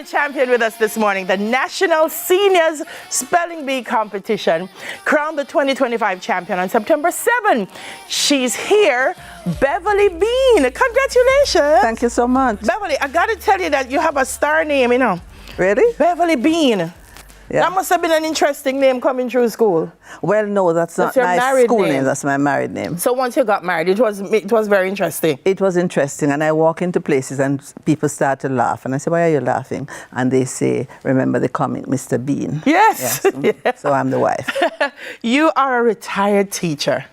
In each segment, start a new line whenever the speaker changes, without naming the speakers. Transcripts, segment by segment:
a champion with us this morning. The National Seniors Spelling Bee Competition crowned the 2025 champion on September 7. She's here, Beverly Bean. Congratulations.
Thank you so much.
Beverly, I got to tell you that you have a star name, you know.
Really?
Beverly Bean. Yeah. That must have been an interesting name coming through school.
Well, no, that's not my school name. That's my married name.
So once you got married, it was very interesting.
It was interesting, and I walk into places and people start to laugh, and I say, "Why are you laughing?" And they say, "Remember the comic Mr. Bean?"
Yes.
Yeah. So I'm the wife.
You are a retired teacher.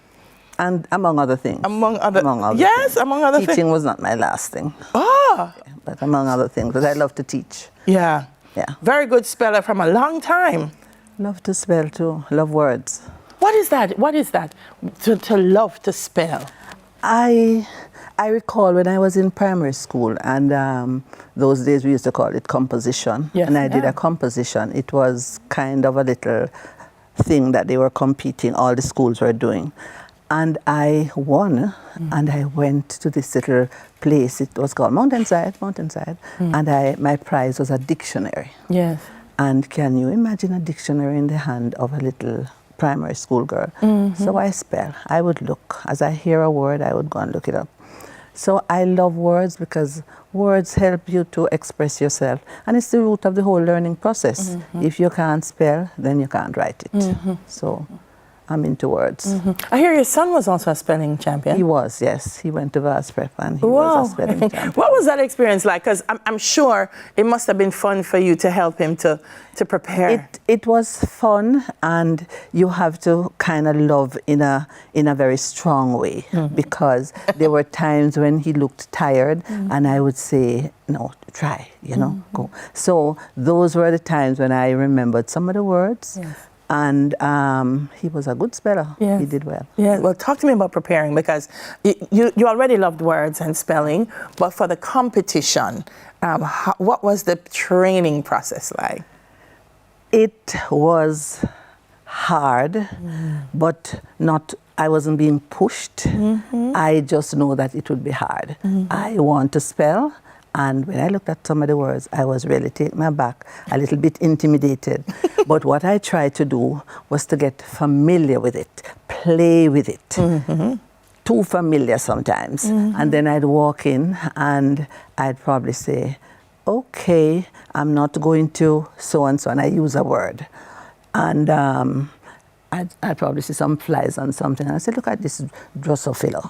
And among other things.
Among other
things.
Among other things.
Teaching was not my last thing.
Oh.
Yeah, but among other things, because I love to teach.
Yeah.
Yeah.
Very good speller from a long time.
Love to spell too. Love words.
What is that? What is that? To love to spell?
I recall when I was in primary school, and those days we used to call it composition.
Yes,
and I did a composition. It was kind of a little thing that they were competing, all the schools were doing. And I won, and I went to this little place. It was called Mountainside, and my prize was a dictionary.
Yes.
And can you imagine a dictionary in the hand of a little primary school girl? So I spell. I would look. As I hear a word, I would go and look it up. So I love words because words help you to express yourself. And it's the root of the whole learning process. If you can't spell, then you can't write it. So I'm into words.
I hear your son was also a spelling champion.
He was, yes. He went to Vast Prep and he was a spelling champion.
What was that experience like? Because I'm sure it must have been fun for you to help him to prepare.
It was fun, and you have to kind of love in a very strong way, because there were times when he looked tired and I would say, no, try, go. So those were the times when I remembered some of the words.
Yes.
And he was a good speller.
Yes.
He did well.
Yeah. Well, talk to me about preparing, because you already loved words and spelling, but for the competition, what was the training process like?
It was hard, but not. I wasn't being pushed. I just know that it would be hard. I want to spell. And when I looked at some of the words, I was really taken aback, a little bit intimidated. But what I tried to do was to get familiar with it, play with it. Too familiar sometimes. And then I'd walk in and I'd probably say, okay, I'm not going to so-and-so, and I use a word. And I'd probably see some flies on something, and I say, look at this Drosophila.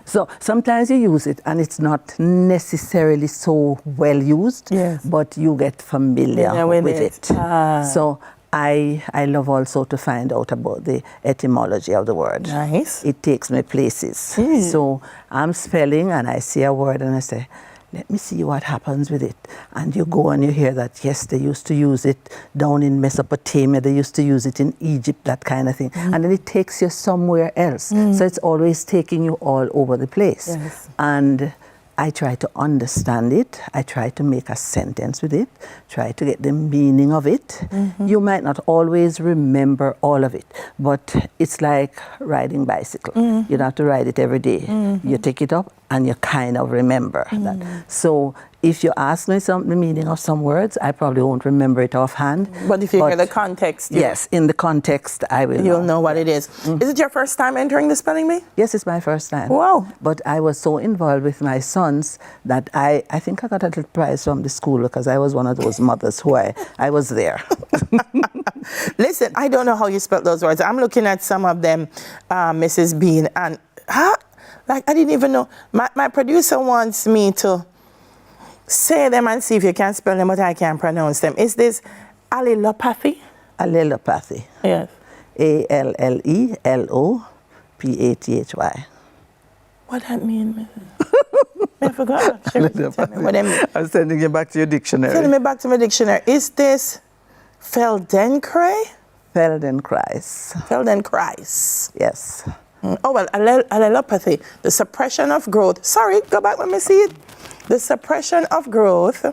So sometimes you use it, and it's not necessarily so well used, but you get familiar with it. So I love also to find out about the etymology of the word.
Nice.
It takes me places. So I'm spelling, and I see a word, and I say, let me see what happens with it. And you go and you hear that, yes, they used to use it down in Mesopotamia, they used to use it in Egypt, that kind of thing. And then it takes you somewhere else. So it's always taking you all over the place.
Yes.
And I try to understand it. I try to make a sentence with it, try to get the meaning of it. You might not always remember all of it, but it's like riding bicycle. You don't have to ride it every day. You take it up and you kind of remember that. So if you ask me the meaning of some words, I probably won't remember it offhand.
But if you hear the context.
Yes, in the context, I will
You'll know what it is. Is it your first time entering the spelling bee?
Yes, it's my first time.
Wow.
But I was so involved with my sons that I think I got a little prize from the school, because I was one of those mothers who I was there.
Listen, I don't know how you spell those words. I'm looking at some of them, Mrs. Bean, and I didn't even know. My producer wants me to say them and see if you can spell them, but I can't pronounce them. Is this allelopathy?
Allelopathy.
Yes.
Allelopathy.
What that mean? I forgot. Tell me what that mean.
I'm sending you back to your dictionary.
Sending me back to my dictionary. Is this Feldenkrais?
Feldenkrais.
Feldenkrais.
Yes.
Oh, well, allelopathy, the suppression of growth. Sorry, go back, let me see it. The suppression of growth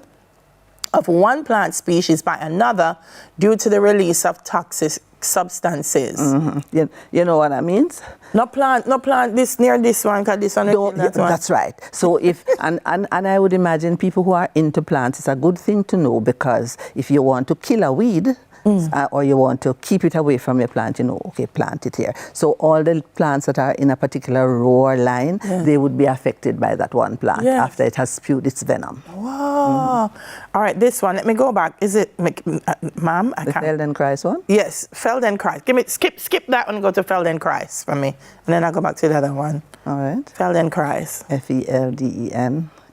of one plant species by another due to the release of toxic substances.
You know what that means?
No plant this near this one, because this one is that one.
That's right. So if and I would imagine people who are into plants, it's a good thing to know, because if you want to kill a weed, or you want to keep it away from your plant, you know, okay, plant it here. So all the plants that are in a particular row or line, they would be affected by that one plant after it has spewed its venom.
Wow. All right, this one, let me go back. Is it, ma'am?
The Feldenkrais one?
Yes, Feldenkrais. Give me, skip that one and go to Feldenkrais for me. And then I'll go back to the other one.
All right.
Feldenkrais.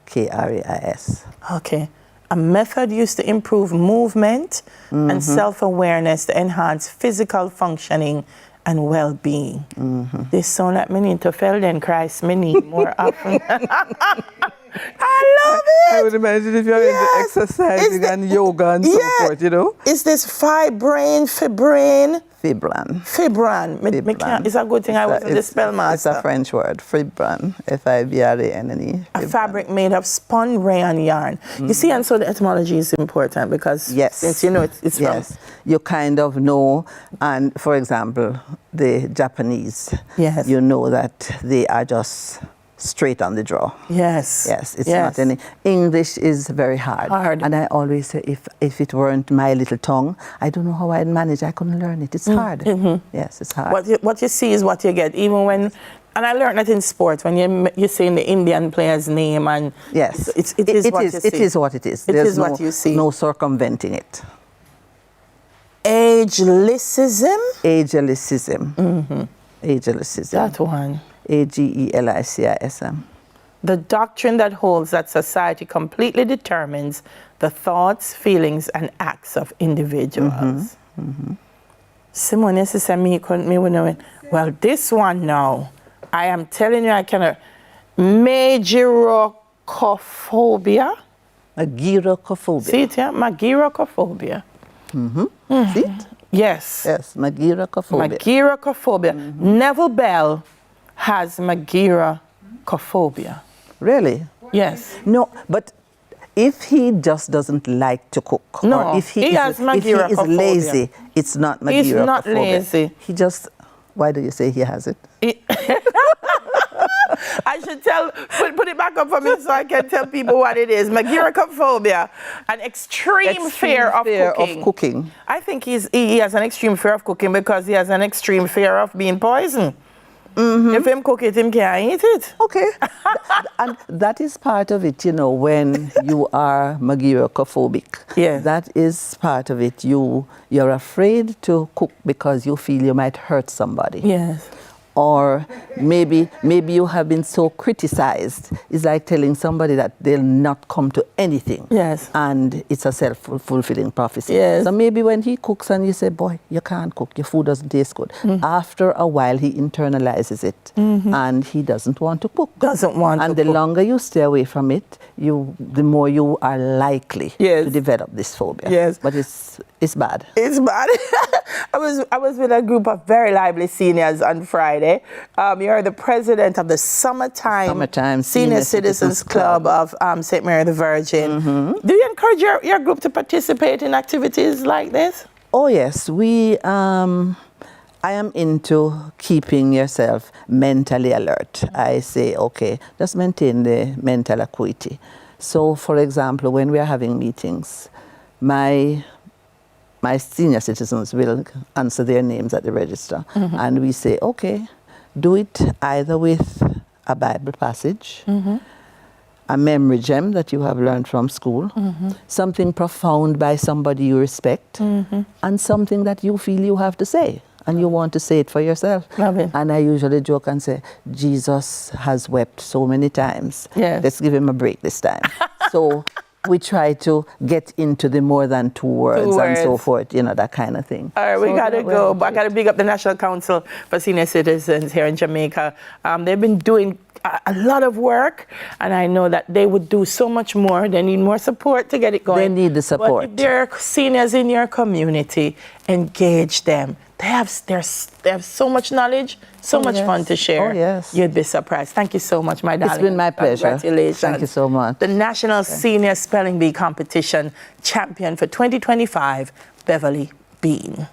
Feldenkrais.
Okay. A method used to improve movement and self-awareness to enhance physical functioning and well-being. This sound like me need to Feldenkrais me need more often. I love it.
I would imagine if you're into exercising and yoga and so forth, you know.
Is this fibrin?
Fibrin.
It's a good thing I wasn't the spell master.
It's a French word, fibrin, F-I-B-R-A-N-N-E.
A fabric made of spun rayon yarn. You see, and so the etymology is important, because since you know it's from...
You kind of know, and for example, the Japanese, you know that they are just straight on the draw. Yes, it's not any. English is very hard. And I always say, if it weren't my little tongue, I don't know how I'd manage. I couldn't learn it. It's hard. Yes, it's hard.
What you see is what you get. Even when, and I learned that in sports, when you're saying the Indian player's name, and it is what you see.
It is what it is.
There's what you see.
No circumventing it.
Agelessism.
Agelessism.
That one.
Agelicism.
The doctrine that holds that society completely determines the thoughts, feelings, and acts of individuals. Simone says, well, this one now, I am telling you, I cannot. Magirocophobia.
Magirocophobia.
See it here? Magirocophobia.
See it?
Yes.
Yes, Magirocophobia.
Magirocophobia. Neville Bell has Magirocophobia.
Really?
Yes.
No, but if he just doesn't like to cook, or if he is lazy, it's not Magirocophobia.
He's not lazy.
He just, why do you say he has it?
I should put it back up for me so I can tell people what it is. Magirocophobia, an extreme fear of cooking. I think he has an extreme fear of cooking because he has an extreme fear of being poisoned. If him cook it, him can't eat it.
Okay. And that is part of it, you know, when you are magirocophobic.
Yes.
That is part of it. You're afraid to cook because you feel you might hurt somebody.
Yes.
Or maybe you have been so criticized. It's like telling somebody that they'll not come to anything.
Yes.
And it's a self-fulfilling prophecy.
Yes.
So maybe when he cooks and you say, boy, you can't cook, your food doesn't taste good. After a while, he internalizes it. And he doesn't want to cook. And the longer you stay away from it, the more you are likely to develop this phobia.
Yes.
But it's bad.
It's bad. I was with a group of very lively seniors on Friday. You're the president of the Summertime Senior Citizens Club of St. Mary the Virgin. Do you encourage your group to participate in activities like this?
Oh yes, I am into keeping yourself mentally alert. I say, okay, just maintain the mental acuity. So, for example, when we are having meetings, my senior citizens will answer their names at the register. And we say, okay, do it either with a Bible passage, a memory gem that you have learned from school, something profound by somebody you respect, and something that you feel you have to say. And you want to say it for yourself.
Love it.
And I usually joke and say, Jesus has wept so many times.
Yes.
Let's give him a break this time. So we try to get into the more than two words and so forth, you know, that kind of thing.
All right, we got to go. I got to big up the National Council for Senior Citizens here in Jamaica. They've been doing a lot of work, and I know that they would do so much more. They need more support to get it going.
They need the support.
But if there are seniors in your community, engage them. They have so much knowledge, so much fun to share.
Oh, yes.
You'd be surprised. Thank you so much, my darling.
It's been my pleasure.
Congratulations.
Thank you so much.
The National Senior Spelling Bee Competition champion for 2025, Beverly Bean.